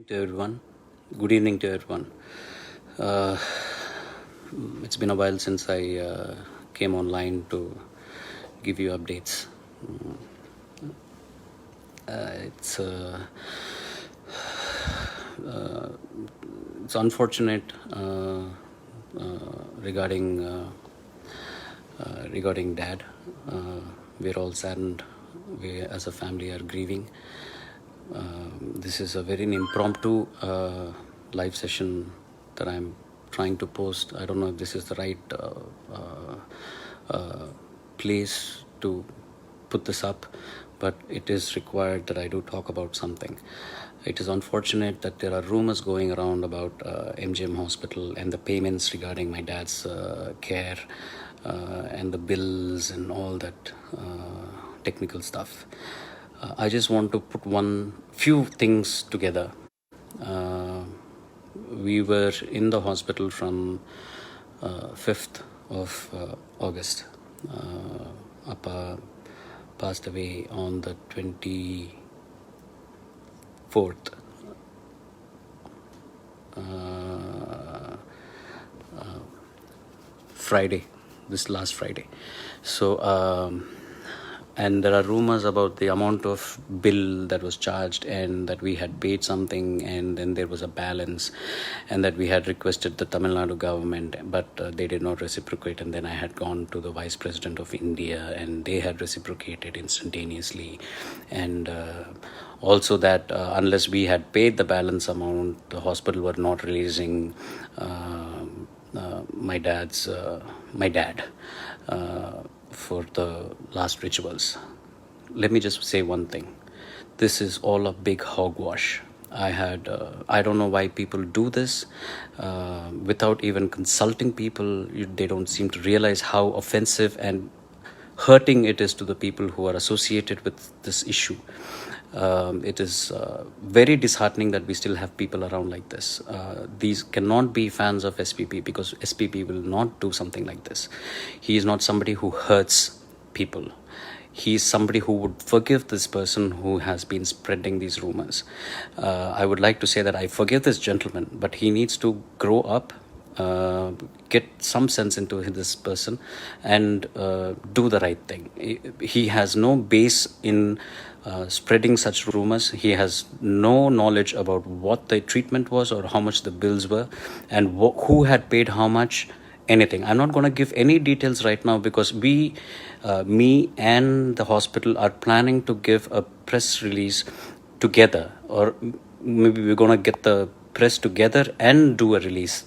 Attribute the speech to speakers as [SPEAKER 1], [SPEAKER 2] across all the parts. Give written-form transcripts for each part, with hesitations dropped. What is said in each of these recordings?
[SPEAKER 1] to everyone. Good evening to everyone. Uh, it's been a while since I came online to give you updates. It's it's unfortunate regarding regarding Dad. We're all saddened. We, as a family, are grieving. This is a very impromptu live session that I'm trying to post. I don't know if this is the right place to put this up, but it is required that I do talk about something. It is unfortunate that there are rumors going around about MGM Hospital and the payments regarding my dad's care and the bills and all that technical stuff. I just want to put few things together. We were in the hospital from 5th of August. Appa passed away on the 24th. Friday, this last Friday. So, and there are rumors about the amount of bill that was charged, and that we had paid something, and then there was a balance, and that we had requested the Tamil Nadu government, but they did not reciprocate. And then I had gone to the Vice President of India, and they had reciprocated instantaneously. And also that unless we had paid the balance amount, the hospital were not releasing my dad for the last rituals. Let me just say one thing. This is all a big hogwash. I don't know why people do this without even consulting people. They don't seem to realize how offensive and hurting it is to the people who are associated with this issue. It is very disheartening that we still have people around like this. These cannot be fans of SPP, because SPP will not do something like this. He is not somebody who hurts people. He is somebody who would forgive this person who has been spreading these rumors. I would like to say that I forgive this gentleman, but he needs to grow up, get some sense into this person, and do the right thing. He has no base in spreading such rumors. He has no knowledge about what the treatment was or how much the bills were, and who had paid how much, anything. I'm not going to give any details right now, because me and the hospital are planning to give a press release together, or maybe we're going to get the press together and do a release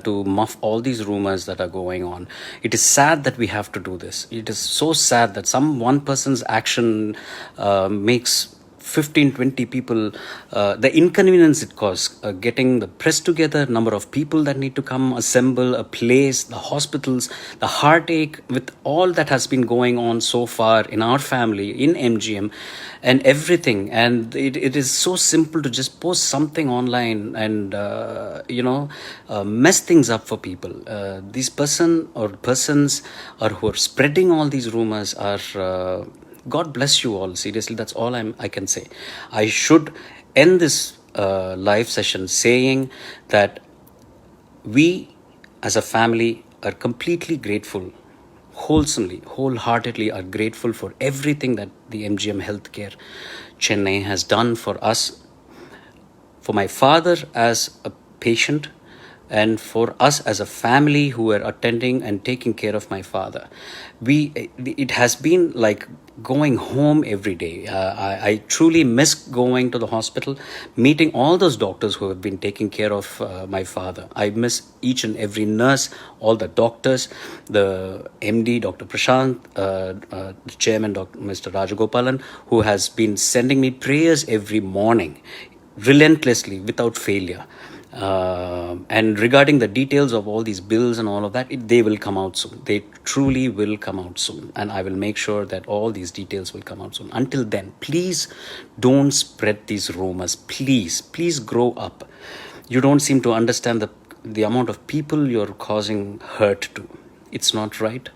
[SPEAKER 1] to muff all these rumors that are going on. It is sad that we have to do this. It is so sad that one person's action makes 15-20 people, the inconvenience it caused, getting the press together, number of people that need to come, assemble, a place, the hospitals, the heartache with all that has been going on so far in our family, in MGM, and everything. And it is so simple to just post something online and mess things up for people. These persons who are spreading all these rumors are God bless you all. Seriously, that's all I can say. I should end this live session saying that we as a family are completely grateful, wholeheartedly are grateful for everything that the MGM Healthcare Chennai has done for us, for my father as a patient, and for us as a family who were attending and taking care of my father. It has been like going home every day. I truly miss going to the hospital, meeting all those doctors who have been taking care of my father. I miss each and every nurse, all the doctors, the MD, Dr. Prashant, the chairman, Mr. Rajagopalan, who has been sending me prayers every morning, relentlessly, without failure. And regarding the details of all these bills and all of that, they will come out soon. They truly will come out soon, and I will make sure that all these details will come out soon. Until then, please don't spread these rumors. Please grow up. You don't seem to understand the amount of people you're causing hurt to. It's not right.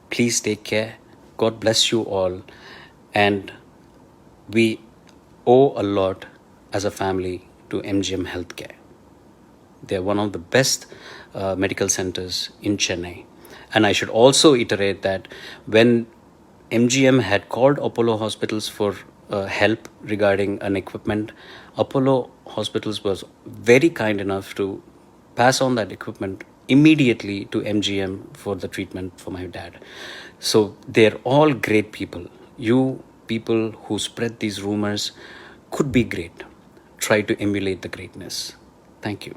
[SPEAKER 1] Please take care. God bless you all, and we owe a lot as a family to MGM Healthcare. They're one of the best medical centers in Chennai. And I should also iterate that when MGM had called Apollo Hospitals for help regarding an equipment, Apollo Hospitals was very kind enough to pass on that equipment immediately to MGM for the treatment for my dad. So they're all great people. You people who spread these rumors could be great. Try to emulate the greatness. Thank you.